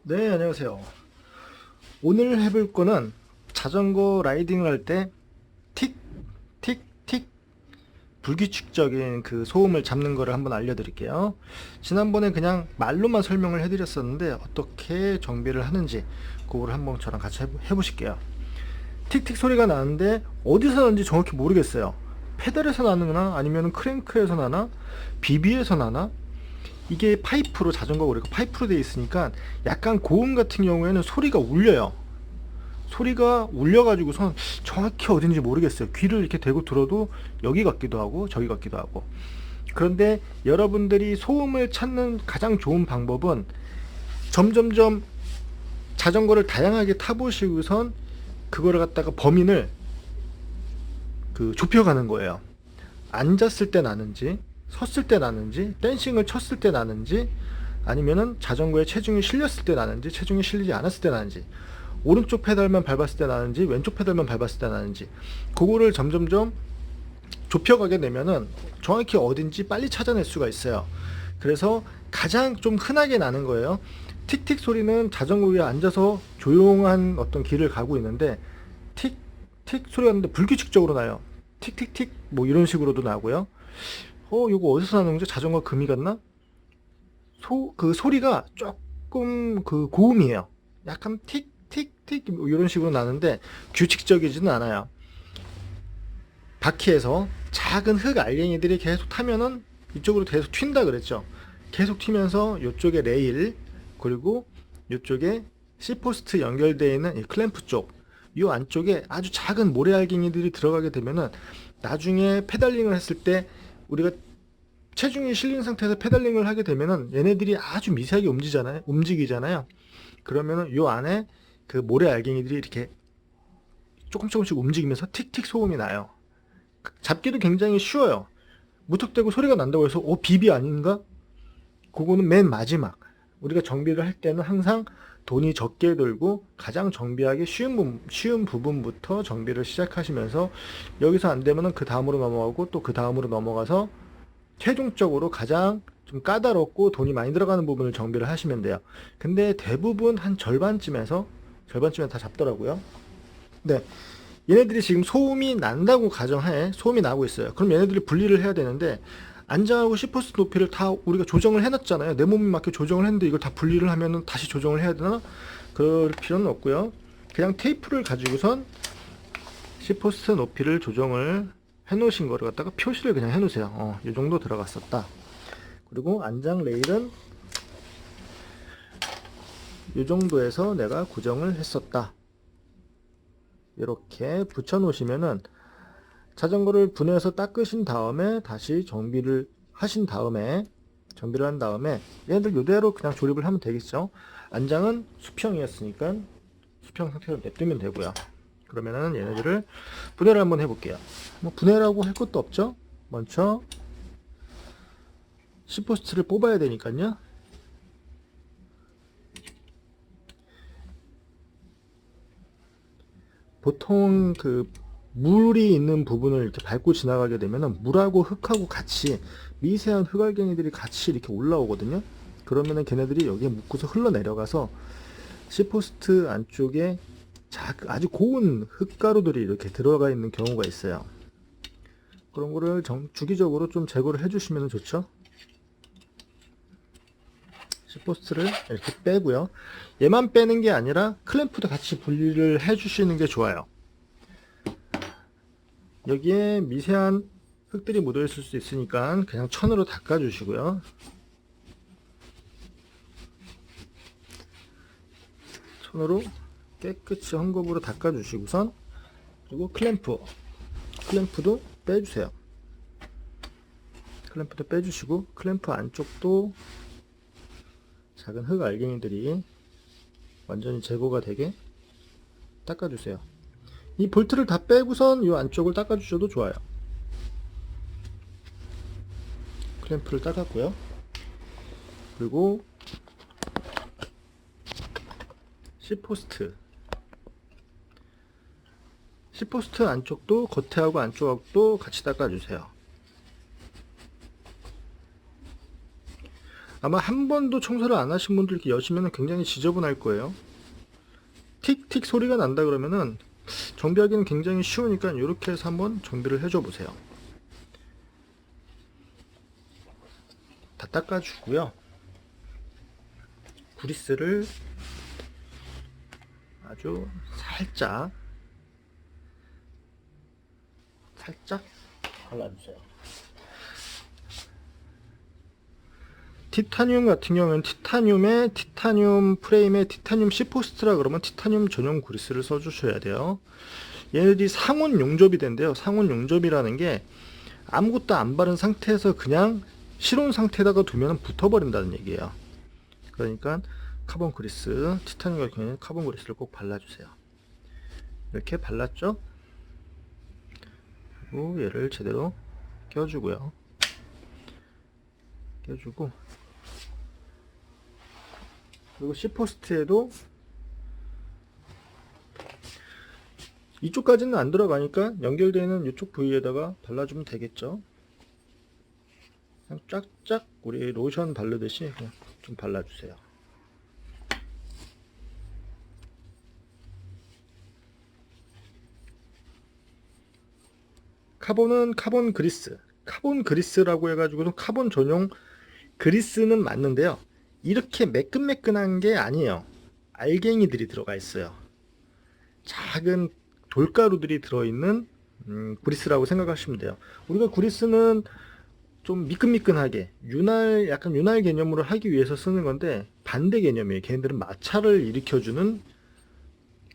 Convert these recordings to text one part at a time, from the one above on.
네, 안녕하세요. 오늘 해볼 거는 자전거 라이딩을 할 때 틱, 틱, 틱 불규칙적인 그 소음을 잡는 거를 한번 알려드릴게요. 지난번에 그냥 말로만 설명을 해드렸었는데 어떻게 정비를 하는지 그거를 한번 저랑 같이 해보실게요. 틱틱 소리가 나는데 어디서 나는지 정확히 모르겠어요. 페달에서 나느나 아니면 크랭크에서 나나 비비에서 나나 이게 파이프로 자전거가 우리가 파이프로 되어 있으니까 약간 고음 같은 경우에는 소리가 울려요. 소리가 울려가지고선 정확히 어딘지 모르겠어요. 귀를 이렇게 대고 들어도 여기 같기도 하고 저기 같기도 하고. 그런데 여러분들이 소음을 찾는 가장 좋은 방법은 점점점 자전거를 다양하게 타보시고선 그거를 갖다가 범인을 좁혀가는 거예요. 앉았을 때 나는지, 섰을 때 나는지, 댄싱을 쳤을 때 나는지, 아니면은 자전거에 체중이 실렸을 때 나는지, 체중이 실리지 않았을 때 나는지, 오른쪽 페달만 밟았을 때 나는지, 왼쪽 페달만 밟았을 때 나는지, 그거를 점점점 좁혀가게 되면은 정확히 어딘지 빨리 찾아낼 수가 있어요. 그래서 가장 좀 흔하게 나는 거예요. 틱틱 소리는 자전거 위에 앉아서 조용한 어떤 길을 가고 있는데 틱틱 소리가 나는데 불규칙적으로 나요. 틱틱틱 뭐 이런 식으로도 나고요. 이거 어디서 나는 거지? 자전거 금이 갔나? 그 소리가 조금 고음이에요. 약간 틱틱틱 뭐 이런 식으로 나는데 규칙적이지는 않아요. 바퀴에서 작은 흙 알갱이들이 계속 타면은 이쪽으로 계속 튄다 그랬죠. 계속 튀면서 이쪽에 레일 그리고 이쪽에 C포스트 연결되어 있는 이 클램프 쪽, 이 안쪽에 아주 작은 모래 알갱이들이 들어가게 되면은 나중에 페달링을 했을 때 우리가 체중이 실린 상태에서 페달링을 하게 되면은 얘네들이 아주 미세하게 움직이잖아요. 그러면은 요 안에 그 모래 알갱이들이 이렇게 조금씩 움직이면서 틱틱 소음이 나요. 잡기도 굉장히 쉬워요. 무턱대고 소리가 난다고 해서 비비 아닌가? 그거는 맨 마지막. 우리가 정비를 할 때는 항상 돈이 적게 들고 가장 정비하기 쉬운 부분부터 정비를 시작하시면서 여기서 안 되면은 그 다음으로 넘어가고 또 그 다음으로 넘어가서 최종적으로 가장 좀 까다롭고 돈이 많이 들어가는 부분을 정비를 하시면 돼요. 근데 대부분 한 절반쯤에 다 잡더라고요. 네. 얘네들이 지금 소음이 난다고 가정하에 소음이 나고 있어요. 그럼 얘네들이 분리를 해야 되는데 안장하고 시퍼스 높이를 다 우리가 조정을 해놨잖아요. 내 몸에 맞게 조정을 했는데 이걸 다 분리를 하면은 다시 조정을 해야 되나? 그럴 필요는 없고요. 그냥 테이프를 가지고선 시퍼스 높이를 조정을 해놓으신 거를 갖다가 표시를 그냥 해놓으세요. 이 정도 들어갔었다. 그리고 안장 레일은 이 정도에서 내가 고정을 했었다. 이렇게 붙여 놓으시면은 자전거를 분해해서 닦으신 다음에 다시 정비를 한 다음에 얘네들 이대로 그냥 조립을 하면 되겠죠. 안장은 수평이었으니까 수평 상태로 냅두면 되고요. 그러면은 얘네들을 분해를 한번 해볼게요. 뭐 분해라고 할 것도 없죠. 먼저 C포스트를 뽑아야 되니까요. 보통 물이 있는 부분을 이렇게 밟고 지나가게 되면은 물하고 흙하고 같이 미세한 흙알갱이들이 같이 이렇게 올라오거든요. 그러면은 걔네들이 여기에 묻고서 흘러내려가서 C포스트 안쪽에 아주 고운 흙가루들이 이렇게 들어가 있는 경우가 있어요. 그런 거를 주기적으로 좀 제거를 해주시면 좋죠. C포스트를 이렇게 빼고요. 얘만 빼는 게 아니라 클램프도 같이 분리를 해주시는 게 좋아요. 여기에 미세한 흙들이 묻어 있을 수 있으니까 그냥 천으로 닦아 주시고요. 천으로 깨끗이 헝겊으로 닦아 주시고선 그리고 클램프도 빼주세요. 클램프도 빼주시고 클램프 안쪽도 작은 흙 알갱이들이 완전히 제거가 되게 닦아주세요. 이 볼트를 다 빼고선 이 안쪽을 닦아주셔도 좋아요. 클램프를 닦았고요. 그리고 C포스트 안쪽도 겉에하고 안쪽하고 같이 닦아주세요. 아마 한 번도 청소를 안 하신 분들 이렇게 여시면 굉장히 지저분할 거예요. 틱틱 소리가 난다 그러면은 정비하기는 굉장히 쉬우니까 이렇게 해서 한번 정비를 해줘 보세요. 다 닦아주고요. 그리스를 아주 살짝 발라주세요. 티타늄 같은 경우는 티타늄 프레임에 티타늄 C포스트라 그러면 티타늄 전용 그리스를 써주셔야 돼요. 얘네들이 상온 용접이 된대요. 상온 용접이라는 게 아무것도 안 바른 상태에서 그냥 실온 상태에다가 두면 붙어버린다는 얘기예요. 그러니까 카본 그리스, 티타늄 같은 경우는 카본 그리스를 꼭 발라주세요. 이렇게 발랐죠? 그리고 얘를 제대로 껴주고요. 껴주고, 그리고 C포스트에도 이쪽까지는 안 들어가니까 연결되는 이쪽 부위에다가 발라주면 되겠죠. 그냥 쫙쫙 우리 로션 바르듯이 그냥 좀 발라주세요. 카본은 카본 그리스, 카본 그리스라고 해가지고도 카본 전용 그리스는 맞는데요. 이렇게 매끈매끈한 게 아니에요. 알갱이들이 들어가 있어요. 작은 돌가루들이 들어있는 그리스라고 생각하시면 돼요. 우리가 그리스는 좀 미끈미끈하게 약간 윤활 개념으로 하기 위해서 쓰는 건데 반대 개념이에요. 걔네들은 마찰을 일으켜주는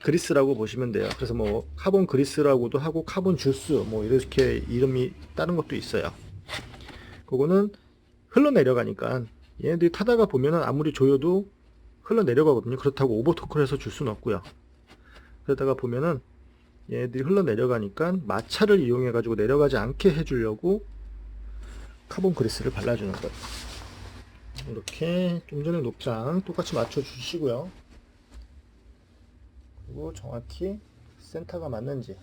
그리스라고 보시면 돼요. 그래서 뭐 카본 그리스라고도 하고 카본 주스 뭐 이렇게 이름이 다른 것도 있어요. 그거는 흘러내려가니까 얘네들이 타다가 보면은 아무리 조여도 흘러내려가거든요. 그렇다고 오버토크를 해서 줄 수는 없고요. 그러다가 보면은 얘네들이 흘러내려가니까 마찰을 이용해 가지고 내려가지 않게 해주려고 카본 그리스를 발라주는 거예요. 이렇게 좀 전에 녹장 똑같이 맞춰 주시고요. 그리고 정확히 센터가 맞는지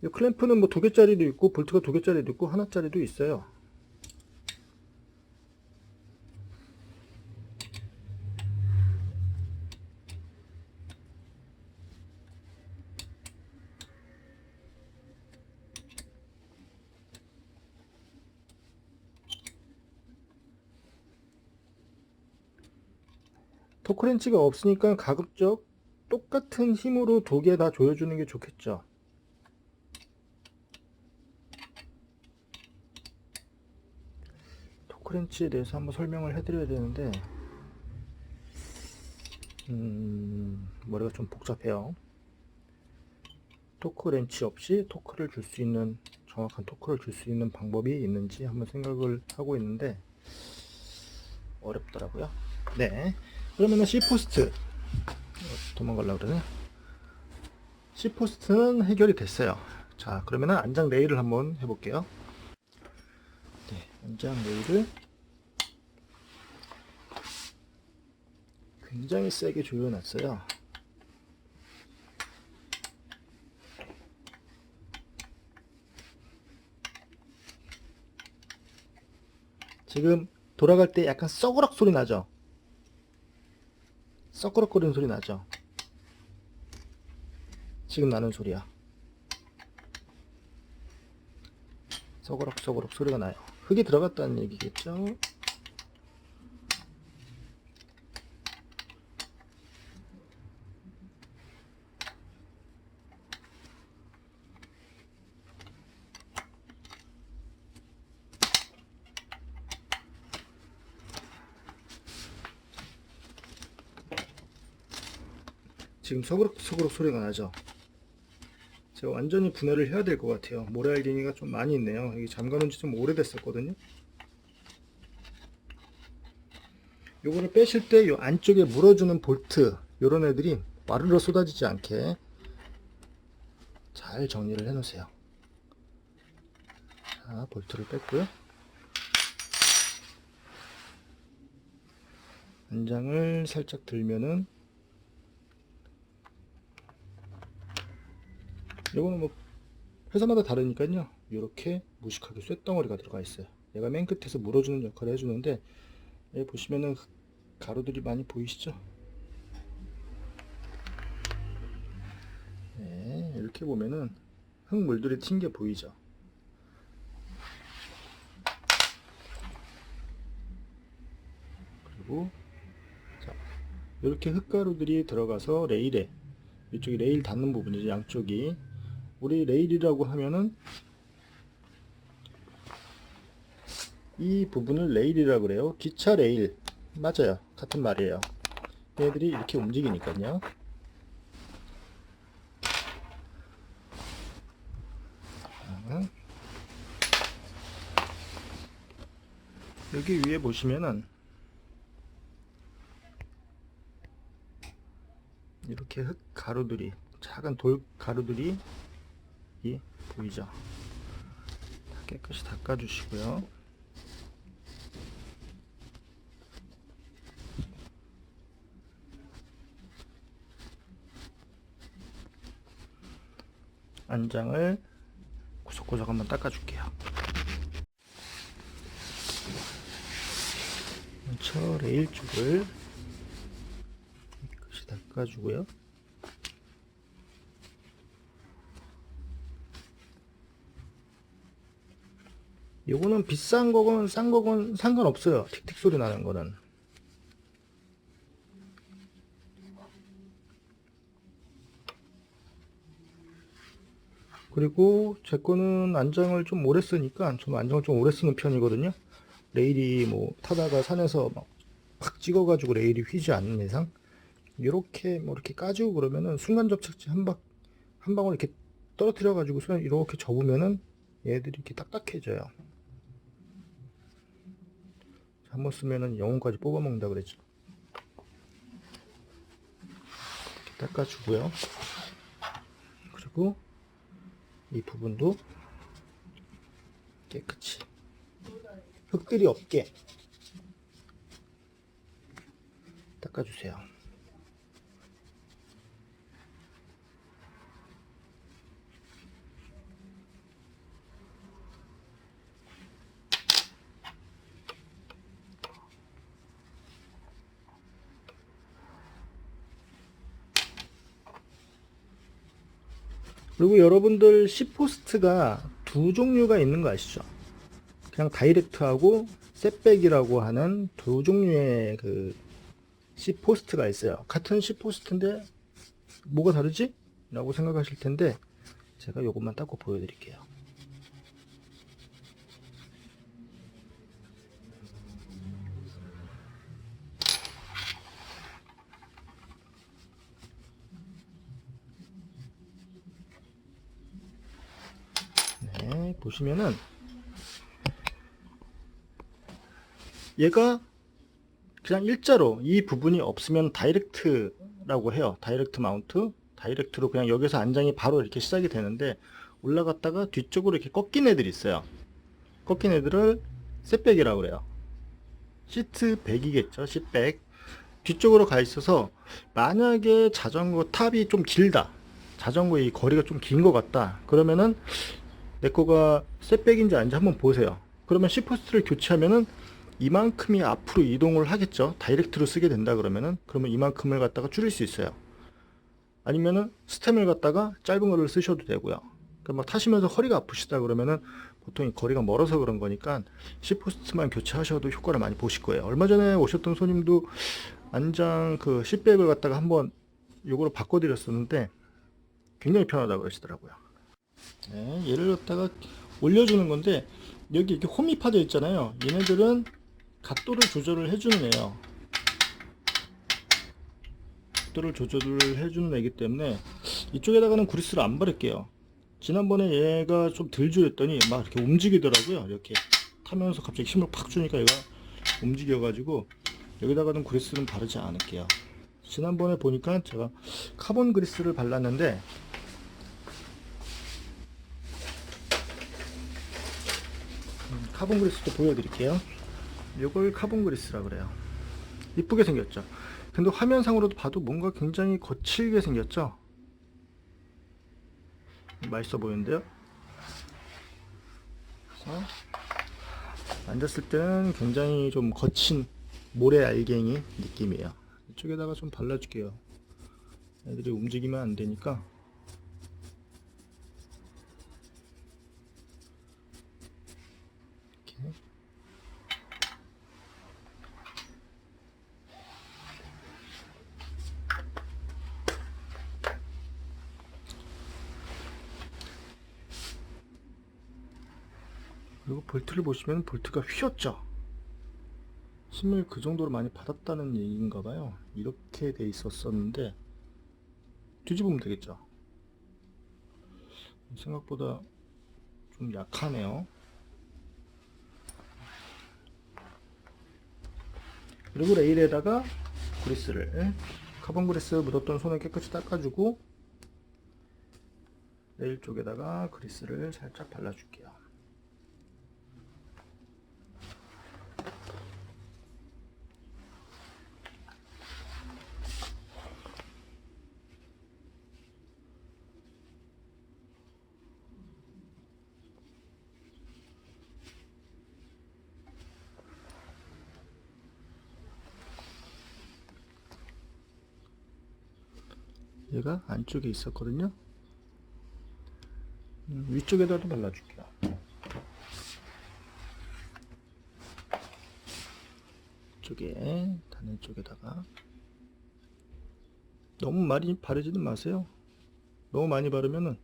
이 클램프는 뭐 2개짜리도 있고 볼트가 2개짜리도 있고 하나짜리도 있어요. 토크렌치가 없으니까 가급적 똑같은 힘으로 2개 다 조여주는 게 좋겠죠. 토크렌치에 대해서 한번 설명을 해드려야 되는데 머리가 좀 복잡해요. 토크렌치 없이 토크를 줄 수 있는 정확한 토크를 줄 수 있는 방법이 있는지 한번 생각을 하고 있는데 어렵더라고요. 네, 그러면은 C포스트 도망가려고 그러네. C포스트는 해결이 됐어요. 자, 그러면은 안장 레일을 한번 해볼게요. 네, 안장 레일을 굉장히 세게 조여놨어요. 지금 돌아갈 때 약간 썩으락 소리 나죠? 썩그럭거리는 소리 나죠? 지금 나는 소리야. 썩그럭 소리가 나요. 흙이 들어갔다는 얘기겠죠? 지금 서그럭 소리가 나죠? 제가 완전히 분해를 해야 될 것 같아요. 모래알갱이가 좀 많이 있네요. 여기 잠가놓은 지 좀 오래됐었거든요. 요거를 빼실 때 요 안쪽에 물어주는 볼트 요런 애들이 와르르 쏟아지지 않게 잘 정리를 해 놓으세요. 자, 볼트를 뺐고요. 안장을 살짝 들면은 요거는 뭐 회사마다 다르니까요. 이렇게 무식하게 쇳덩어리가 들어가 있어요. 얘가 맨 끝에서 물어주는 역할을 해주는데, 여기 보시면은 가루들이 많이 보이시죠? 네, 이렇게 보면은 흙물들이 튄 게 보이죠? 그리고 자, 이렇게 흙가루들이 들어가서 레일에, 이쪽이 레일 닿는 부분이죠. 양쪽이. 우리 레일이라고 하면은 이 부분을 레일이라고 그래요. 기차 레일. 맞아요. 같은 말이에요. 얘들이 이렇게 움직이니까요. 여기 위에 보시면은 이렇게 흙 가루들이, 작은 돌 가루들이 보이죠? 다 깨끗이 닦아주시고요. 안장을 구석구석 한번 닦아줄게요. 먼저 레일 쪽을 깨끗이 닦아주고요. 요거는 비싼 거건 싼 거건 상관없어요. 틱틱 소리 나는 거는. 그리고 제 거는 안장을 좀 오래 쓰니까, 저는 안장을 좀 오래 쓰는 편이거든요. 레일이 뭐 타다가 산에서 막 팍 찍어가지고 레일이 휘지 않는 이상, 이렇게 뭐 이렇게 까지고 그러면은 순간 접착제 한 방울 이렇게 떨어뜨려 가지고 이렇게 접으면은 얘들이 이렇게 딱딱해져요. 한번 쓰면은 영혼까지 뽑아 먹는다 그랬죠. 이렇게 닦아주고요. 그리고 이 부분도 깨끗이 흙들이 없게 닦아주세요. 그리고 여러분들 C포스트가 두 종류가 있는 거 아시죠? 그냥 다이렉트하고 셋백이라고 하는 두 종류의 그 C포스트가 있어요. 같은 C포스트인데 뭐가 다르지? 라고 생각하실 텐데, 제가 요것만 닦고 보여드릴게요. 네, 보시면은 얘가 그냥 일자로 이 부분이 없으면 다이렉트라고 해요. 다이렉트 마운트. 다이렉트로 그냥 여기서 안장이 바로 이렇게 시작이 되는데, 올라갔다가 뒤쪽으로 이렇게 꺾인 애들이 있어요. 꺾인 애들을 셋백이라고 그래요. 시트 백이겠죠. 시백. 뒤쪽으로 가 있어서 만약에 자전거 탑이 좀 길다, 자전거의 거리가 좀 긴 것 같다, 그러면은 내 거가 셋백인지 아닌지 한번 보세요. 그러면 C포스트를 교체하면은 이만큼이 앞으로 이동을 하겠죠. 다이렉트로 쓰게 된다 그러면은, 그러면 이만큼을 갖다가 줄일 수 있어요. 아니면은 스템을 갖다가 짧은 거를 쓰셔도 되고요. 그러니까 막 타시면서 허리가 아프시다 그러면은 보통 이 거리가 멀어서 그런 거니까 C포스트만 교체하셔도 효과를 많이 보실 거예요. 얼마 전에 오셨던 손님도 안장 그 C백을 갖다가 한번 요거로 바꿔드렸었는데 굉장히 편하다고 그러시더라고요. 네, 얘를 갖다가 올려주는 건데, 여기 이렇게 홈이 파져 있잖아요. 얘네들은 각도를 조절을 해주는 애요. 각도를 조절을 해주는 애기 때문에 이쪽에다가는 그리스를 안 바를게요. 지난번에 얘가 좀 덜 조였더니 막 이렇게 움직이더라고요. 이렇게 타면서 갑자기 힘을 팍 주니까 얘가 움직여가지고, 여기다가는 그리스는 바르지 않을게요. 지난번에 보니까 제가 카본 그리스를 발랐는데, 카본 그리스도 보여드릴게요. 이걸 카본 그리스라 그래요. 이쁘게 생겼죠. 근데 화면상으로도 봐도 뭔가 굉장히 거칠게 생겼죠. 맛있어 보이는데요. 만졌을 때는 굉장히 좀 거친 모래 알갱이 느낌이에요. 이쪽에다가 좀 발라줄게요. 애들이 움직이면 안 되니까. 이렇게. 그리고 볼트를 보시면 볼트가 휘었죠. 힘을 그 정도로 많이 받았다는 얘기인가 봐요. 이렇게 돼 있었었는데 뒤집으면 되겠죠. 생각보다 좀 약하네요. 그리고 레일에다가 그리스를, 카본 그리스 묻었던 손을 깨끗이 닦아주고 레일 쪽에다가 그리스를 살짝 발라줄게요. 얘가 안쪽에 있었거든요. 위쪽에다도 발라줄게요. 이쪽에 단일 쪽에다가 너무 많이 바르지는 마세요. 너무 많이 바르면은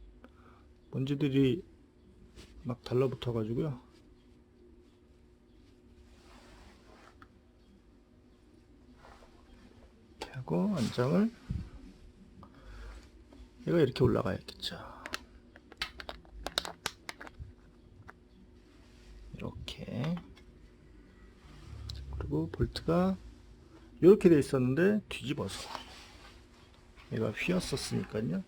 먼지들이 막 달라붙어 가지고요. 이렇게 하고 안장을, 얘가 이렇게 올라가야겠죠. 이렇게. 그리고 볼트가 이렇게 돼 있었는데 뒤집어서, 얘가 휘었었으니까요.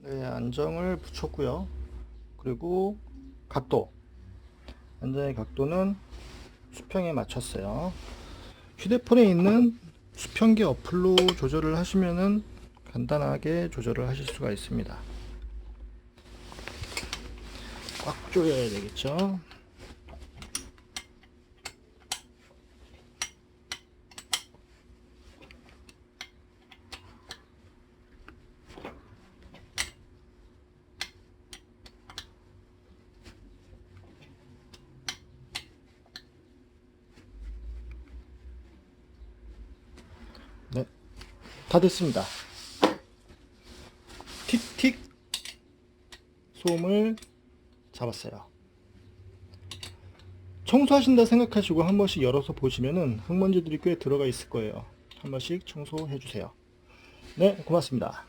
네, 안정을 붙였고요. 그리고 각도, 안정의 각도는 수평에 맞췄어요. 휴대폰에 있는 수평기 어플로 조절을 하시면은 간단하게 조절을 하실 수가 있습니다. 꽉 조여야 되겠죠. 네, 다 됐습니다. 틱틱 소음을 잡았어요. 청소하신다 생각하시고 한 번씩 열어서 보시면은 흙먼지들이 꽤 들어가 있을 거예요. 한 번씩 청소해 주세요. 네, 고맙습니다.